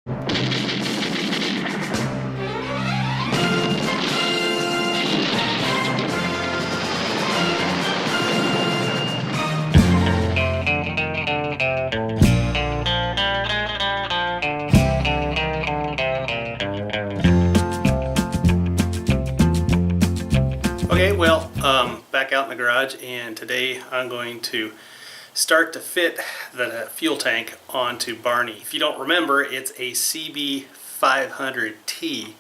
Okay, well, back out in the garage, and today I'm going to start to fit the fuel tank onto Barney. If you don't remember, it's a CB500T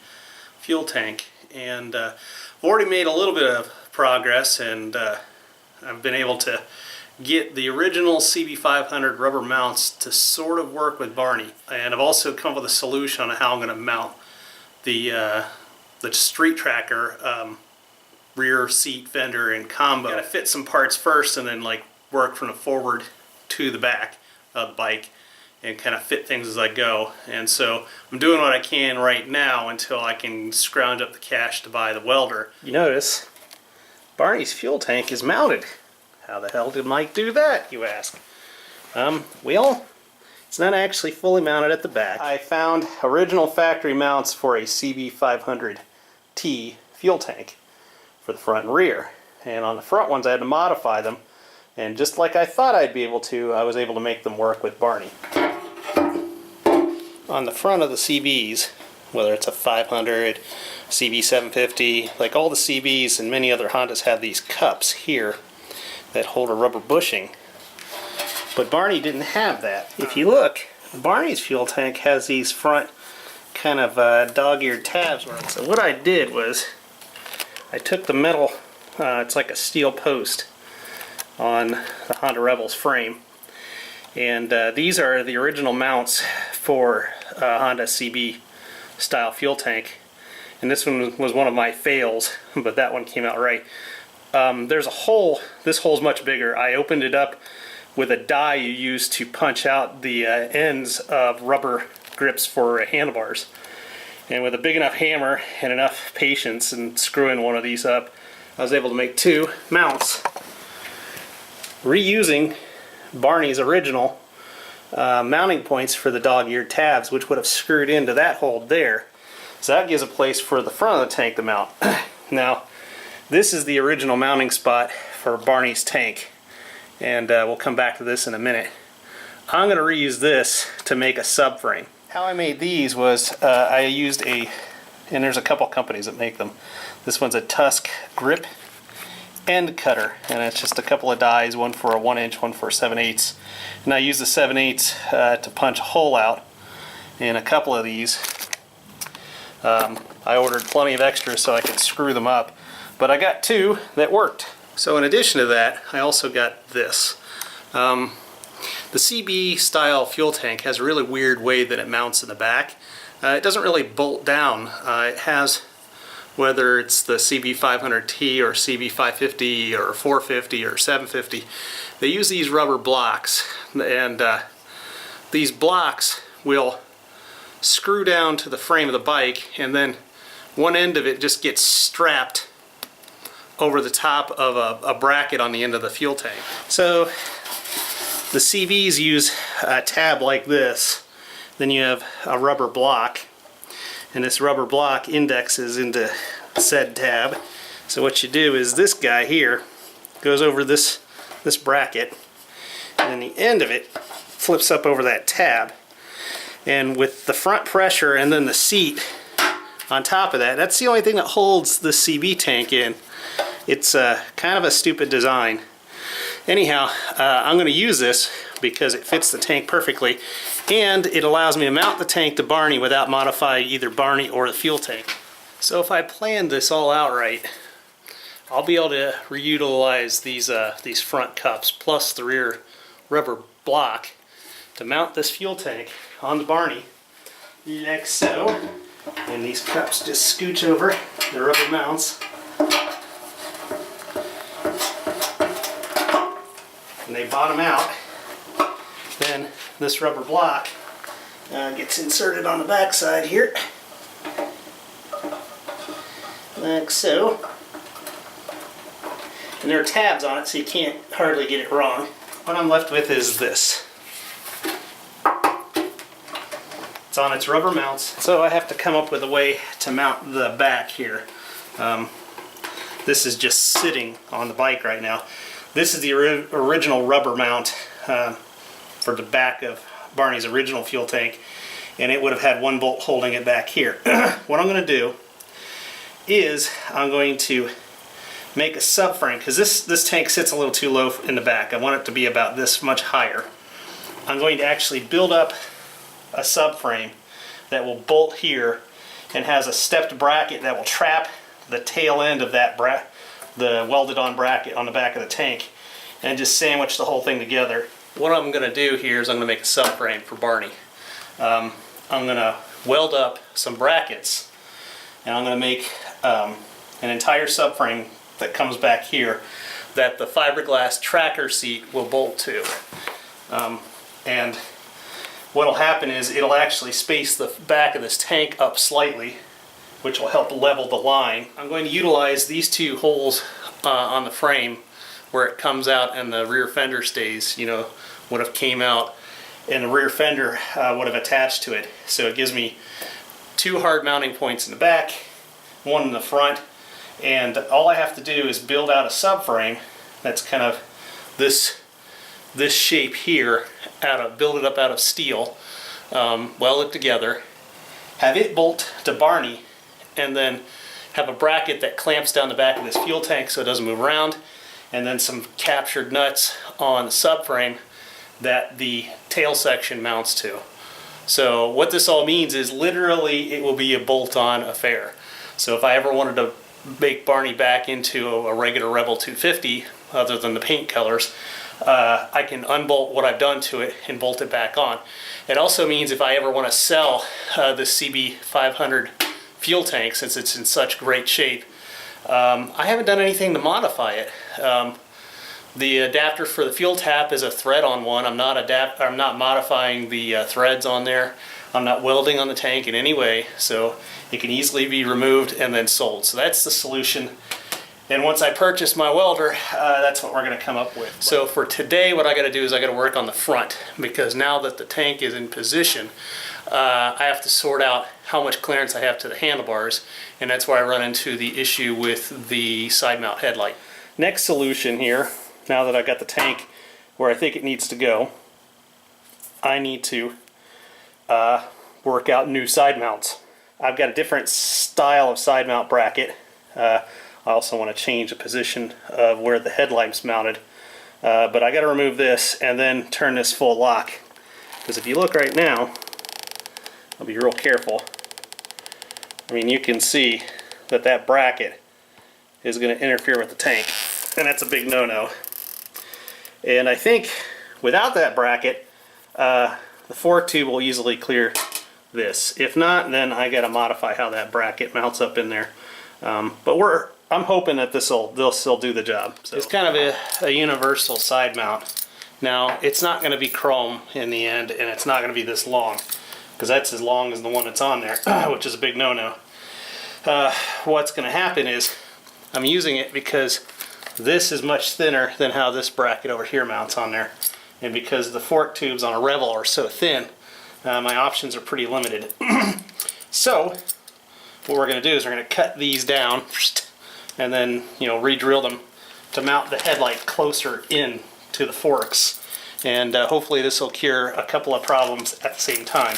fuel tank, and I've already made a little bit of progress, and I've been able to get the original CB500 rubber mounts to sort of work with Barney, and I've also come up with a solution on how I'm going to mount the street tracker rear seat fender and combo. Gotta fit some parts first and then like work from the forward to the back of the bike and kind of fit things as I go. And so I'm doing what I can right now until I can scrounge up the cash to buy the welder. You notice Barney's fuel tank is mounted. How the hell did Mike do that, you ask? Well, it's not actually fully mounted at the back. I found original factory mounts for a CB500T fuel tank for the front and rear, and on the front ones I had to modify them, and just like I thought I'd be able to, I was able to make them work with Barney. On the front of the CBs, whether it's a 500, CB750, like all the CBs and many other Hondas have these cups here that hold a rubber bushing, but Barney didn't have that. If you look, Barney's fuel tank has these front kind of dog-eared tabs. So what I did was I took the metal, it's like a steel post on the Honda Rebel's frame, and these are the original mounts for Honda CB style fuel tank, and this one was one of my fails, but that one came out right. There's a hole. This hole's much bigger. I opened it up with a die you use to punch out the ends of rubber grips for handlebars. And with a big enough hammer and enough patience and screwing one of these up, I was able to make two mounts reusing Barney's original mounting points for the dog-eared tabs, which would have screwed into that hole there. So that gives a place for the front of the tank to mount. Now, this is the original mounting spot for Barney's tank, and we'll come back to this in a minute. I'm going to reuse this to make a subframe. How I made these was I used and there's a couple companies that make them. This one's a Tusk grip end cutter, and it's just a couple of dies, one for a 1-inch, one for a 7/8. And I used the 7/8 to punch a hole out in a couple of these. I ordered plenty of extras so I could screw them up, but I got two that worked. So in addition to that, I also got this. The CB style fuel tank has a really weird way that it mounts in the back. It doesn't really bolt down. It has, whether it's the CB500T or CB550 or 450 or 750, they use these rubber blocks, and these blocks will screw down to the frame of the bike, and then one end of it just gets strapped over the top of a bracket on the end of the fuel tank. So the CBs use a tab like this, then you have a rubber block, and this rubber block indexes into said tab. So what you do is this guy here goes over this bracket, and then the end of it flips up over that tab, and with the front pressure and then the seat on top of that, that's the only thing that holds the CB tank in. It's kind of a stupid design. Anyhow, I'm going to use this because it fits the tank perfectly, and it allows me to mount the tank to Barney without modifying either Barney or the fuel tank. So if I planned this all out right, I'll be able to reutilize these front cups plus the rear rubber block to mount this fuel tank on the Barney like so. And these cups just scooch over the rubber mounts, and they bottom out. Then this rubber block gets inserted on the back side here, like so. And there are tabs on it, so you can't hardly get it wrong. What I'm left with is this. It's on its rubber mounts. So I have to come up with a way to mount the back here. This is just sitting on the bike right now. This is the original rubber mount for the back of Barney's original fuel tank, and it would have had one bolt holding it back here. What I'm going to do is I'm going to make a subframe, because this tank sits a little too low in the back. I want it to be about this much higher. I'm going to actually build up a subframe that will bolt here and has a stepped bracket that will trap the tail end of that the welded on bracket on the back of the tank, and just sandwich the whole thing together. What I'm going to do here is I'm going to make a subframe for Barney. I'm going to weld up some brackets, and I'm going to make an entire subframe that comes back here that the fiberglass tracker seat will bolt to. And what will happen is it'll actually space the back of this tank up slightly, which will help level the line. I'm going to utilize these two holes on the frame where it comes out and the rear fender stays, you know, would have came out and the rear fender would have attached to it. So it gives me two hard mounting points in the back, one in the front, and all I have to do is build out a subframe that's kind of this shape here, build it up out of steel, weld it together, have it bolt to Barney, and then have a bracket that clamps down the back of this fuel tank so it doesn't move around, and then some captured nuts on the subframe that the tail section mounts to. So what this all means is literally it will be a bolt-on affair. So if I ever wanted to make Barney back into a regular Rebel 250, other than the paint colors, I can unbolt what I've done to it and bolt it back on. It also means if I ever want to sell this CB500 fuel tank, since it's in such great shape, I haven't done anything to modify it. The adapter for the fuel tap is a thread-on one. I'm not modifying the threads on there. I'm not welding on the tank in any way, so it can easily be removed and then sold. So that's the solution. And once I purchase my welder, that's what we're going to come up with. So for today, what I got to do is I got to work on the front, because now that the tank is in position, I have to sort out how much clearance I have to the handlebars, and that's where I run into the issue with the side mount headlight. Next solution here, now that I've got the tank where I think it needs to go, I need to work out new side mounts. I've got a different style of side mount bracket. I also want to change the position of where the headlight's mounted. But I got to remove this and then turn this full lock. Because if you look right now, I'll be real careful. I mean, you can see that that bracket is going to interfere with the tank. And that's a big no-no. And I think without that bracket, the fork tube will easily clear this. If not, then I got to modify how that bracket mounts up in there. But I'm hoping that they'll still do the job. So it's kind of a universal side mount. Now, it's not going to be chrome in the end, and it's not going to be this long, because that's as long as the one that's on there, which is a big no-no. What's going to happen is I'm using it because this is much thinner than how this bracket over here mounts on there. And because the fork tubes on a Rebel are so thin, my options are pretty limited. So what we're going to do is we're going to cut these down and then, you know, re-drill them to mount the headlight closer in to the forks. And hopefully this will cure a couple of problems at the same time.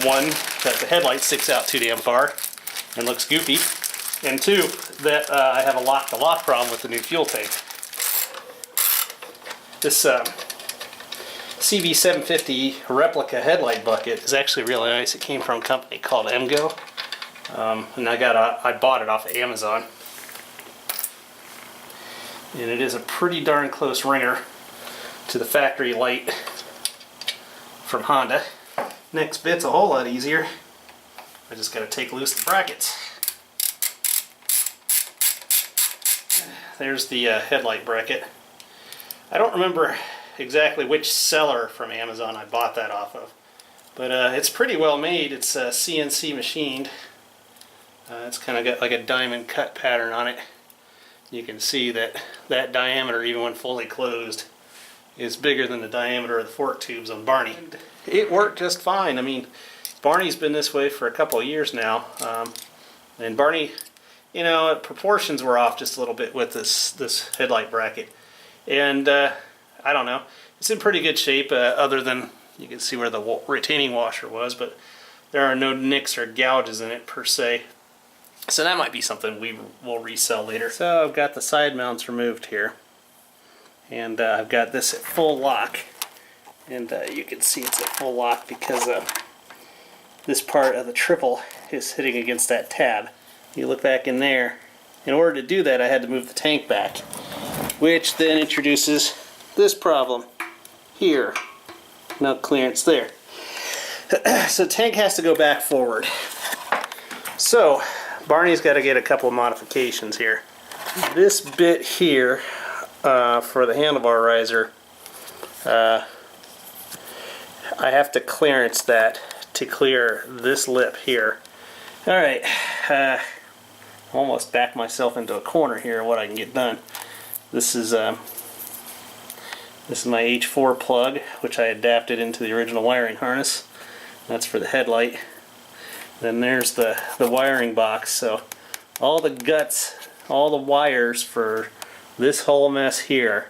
One, that the headlight sticks out too damn far and looks goofy. And two, that I have a lock-to-lock problem with the new fuel tank. This CB750 replica headlight bucket is actually really nice. It came from a company called Emgo. And I bought it off of Amazon. And it is a pretty darn close ringer to the factory light from Honda. Next bit's a whole lot easier. I just got to take loose the brackets. There's the headlight bracket. I don't remember exactly which seller from Amazon I bought that off of, but it's pretty well made. It's CNC machined. It's kind of got like a diamond cut pattern on it. You can see that that diameter, even when fully closed, is bigger than the diameter of the fork tubes on Barney. It worked just fine. I mean, Barney's been this way for a couple of years now, and Barney, you know, proportions were off just a little bit with this headlight bracket, and I don't know, it's in pretty good shape, other than you can see where the retaining washer was, but there are no nicks or gouges in it per se. So that might be something we will resell later. So I've got the side mounts removed here, and I've got this at full lock, and you can see it's at full lock because this part of the triple is hitting against that tab. You look back in there. In order to do that, I had to move the tank back, which then introduces this problem here. No clearance there. So the tank has to go back forward. So Barney's got to get a couple of modifications here. This bit here for the handlebar riser, I have to clearance that to clear this lip here. Alright, almost backed myself into a corner here of what I can get done. This is my H4 plug, which I adapted into the original wiring harness. That's for the headlight. Then there's the wiring box, so all the guts, all the wires for this whole mess here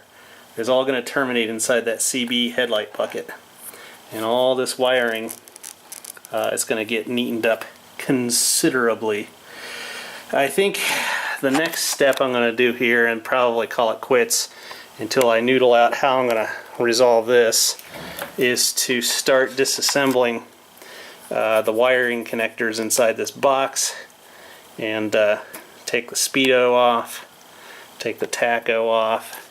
is all going to terminate inside that CB headlight bucket. And all this wiring is going to get neatened up considerably. I think the next step I'm going to do here, and probably call it quits until I noodle out how I'm going to resolve this, is to start disassembling the wiring connectors inside this box, and take the speedo off, take the tacho off,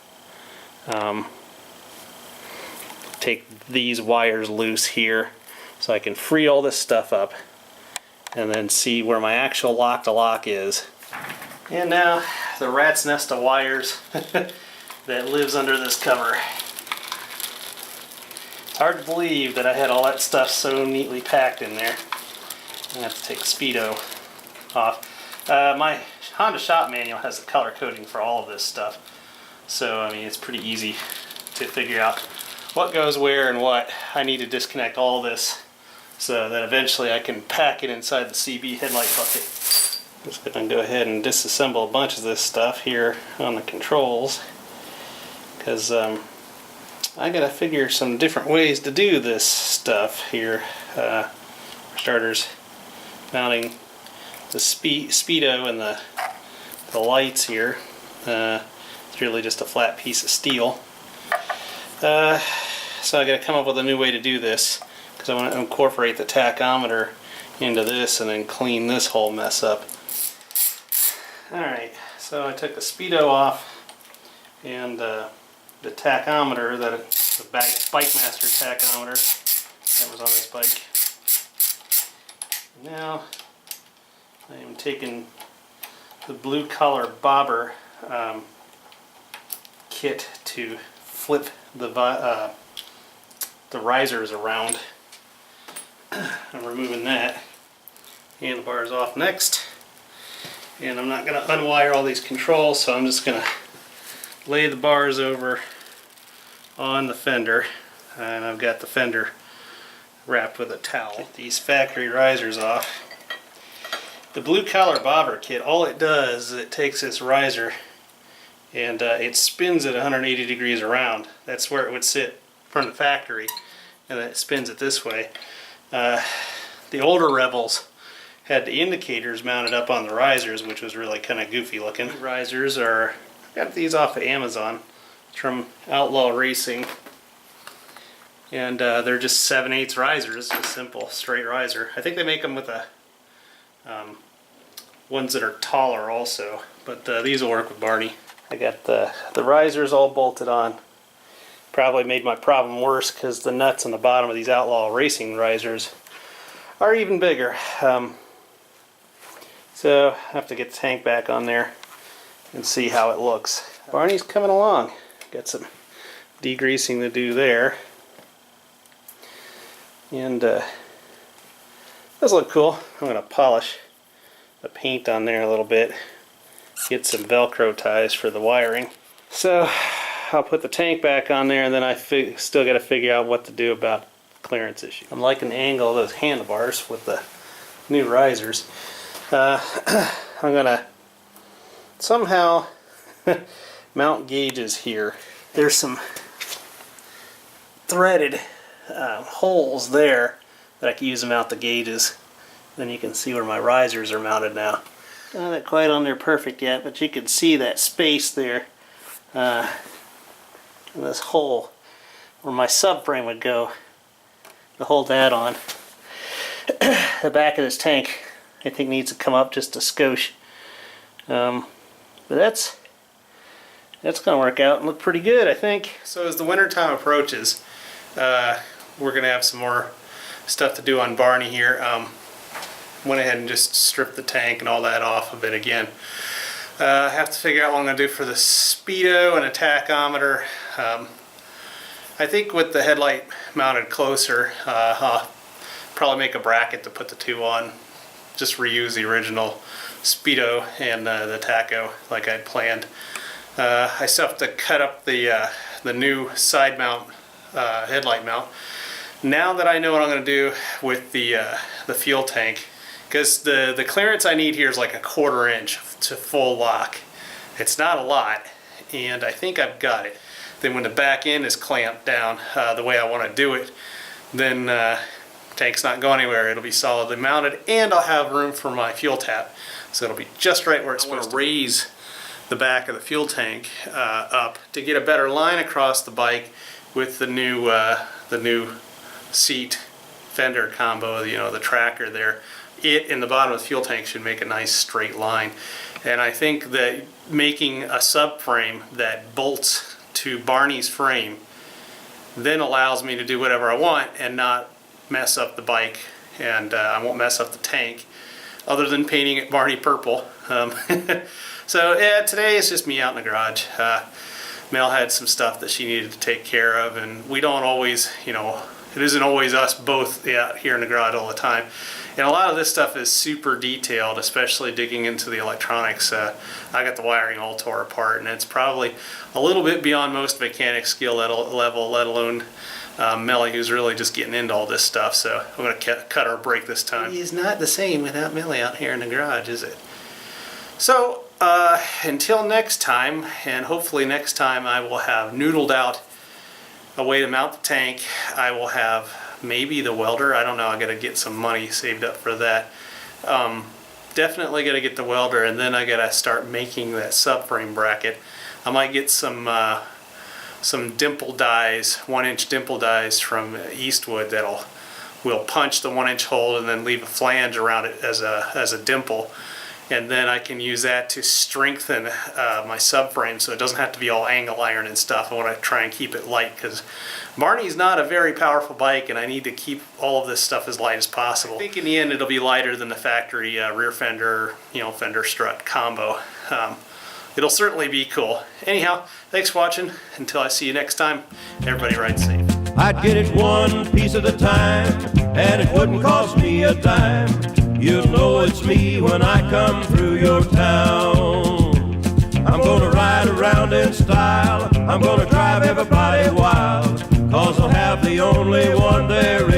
take these wires loose here so I can free all this stuff up, and then see where my actual lock-to-lock is. And now the rat's nest of wires that lives under this cover. It's hard to believe that I had all that stuff so neatly packed in there. I have to take the speedo off. My Honda shop manual has the color coding for all of this stuff, so I mean it's pretty easy to figure out what goes where and what. I need to disconnect all this so that eventually I can pack it inside the CB headlight bucket. I'm just going to go ahead and disassemble a bunch of this stuff here on the controls, because I got to figure some different ways to do this stuff here. For starters, mounting the speedo and the lights here. It's really just a flat piece of steel. So I got to come up with a new way to do this, because I want to incorporate the tachometer into this and then clean this whole mess up. Alright, so I took the speedo off, and the tachometer, the Bikemaster tachometer that was on this bike. Now I am taking the blue collar bobber kit to flip the risers around. I'm removing that. Handlebars off next, and I'm not going to unwire all these controls, so I'm just going to lay the bars over on the fender, and I've got the fender wrapped with a towel. Get these factory risers off. The blue collar bobber kit, all it does is it takes this riser and it spins it 180 degrees around. That's where it would sit from the factory, and then it spins it this way. The older Rebels had the indicators mounted up on the risers, which was really kind of goofy looking. The risers are, I got these off of Amazon. It's from Outlaw Racing, and they're just 7/8 risers, just simple straight riser. I think they make them with a ones that are taller also, but these will work with Barney. I got the risers all bolted on. Probably made my problem worse because the nuts on the bottom of these Outlaw Racing risers are even bigger. So I have to get the tank back on there and see how it looks. Barney's coming along. Got some degreasing to do there. And does look cool. I'm going to polish the paint on there a little bit. Get some Velcro ties for the wiring. So I'll put the tank back on there, and then I still got to figure out what to do about clearance issue. I'm liking the angle of those handlebars with the new risers. I'm gonna somehow mount gauges here. There's some threaded holes there that I can use to mount the gauges. Then you can see where my risers are mounted now. Not quite on there perfect yet, but you can see that space there. And this hole where my subframe would go to hold that on. The back of this tank, I think, needs to come up just a skosh. But that's going to work out and look pretty good, I think. So as the winter time approaches, we're going to have some more stuff to do on Barney here. Went ahead and just stripped the tank and all that off of it again. I have to figure out what I'm going to do for the speedo and a tachometer. I think with the headlight mounted closer, I'll probably make a bracket to put the two on. Just reuse the original speedo and the tacho like I'd planned. I still have to cut up the new side mount, headlight mount. Now that I know what I'm going to do with the fuel tank, because the clearance I need here is like 1/4 inch to full lock. It's not a lot, and I think I've got it. Then when the back end is clamped down the way I want to do it, then tank's not going anywhere. It'll be solidly mounted, and I'll have room for my fuel tap, so it'll be just right where it's supposed to raise the back of the fuel tank up to get a better line across the bike with the new seat fender combo, you know, the tracker there. It in the bottom of the fuel tank should make a nice straight line. And I think that making a subframe that bolts to Barney's frame then allows me to do whatever I want and not mess up the bike, and I won't mess up the tank other than painting it Barney purple. So yeah, today it's just me out in the garage. Mel had some stuff that she needed to take care of, and we don't always, you know, it isn't always us both out here in the garage all the time. And a lot of this stuff is super detailed, especially digging into the electronics. I got the wiring all tore apart, and it's probably a little bit beyond most mechanic skill level, let alone Melly, who's really just getting into all this stuff. So I'm going to cut our break this time. It's not the same without Melly out here in the garage, is it? So until next time, and hopefully next time I will have noodled out a way to mount the tank. I will have maybe the welder. I don't know. I got to get some money saved up for that. Definitely got to get the welder, and then I got to start making that subframe bracket. I might get some dimple dies, 1-inch dimple dies from Eastwood will punch the 1-inch hole and then leave a flange around it as a dimple. And then I can use that to strengthen my subframe so it doesn't have to be all angle iron and stuff. I want to try and keep it light because Barney's not a very powerful bike, and I need to keep all of this stuff as light as possible. I think in the end it'll be lighter than the factory rear fender, you know, fender strut combo. It'll certainly be cool. Anyhow, thanks for watching. Until I see you next time, everybody ride safe. I'd get it one piece at a time, and it wouldn't cost me a dime. You'll know it's me when I come through your town. I'm gonna ride around in style. I'm gonna drive everybody wild, 'cause I'll have the only one there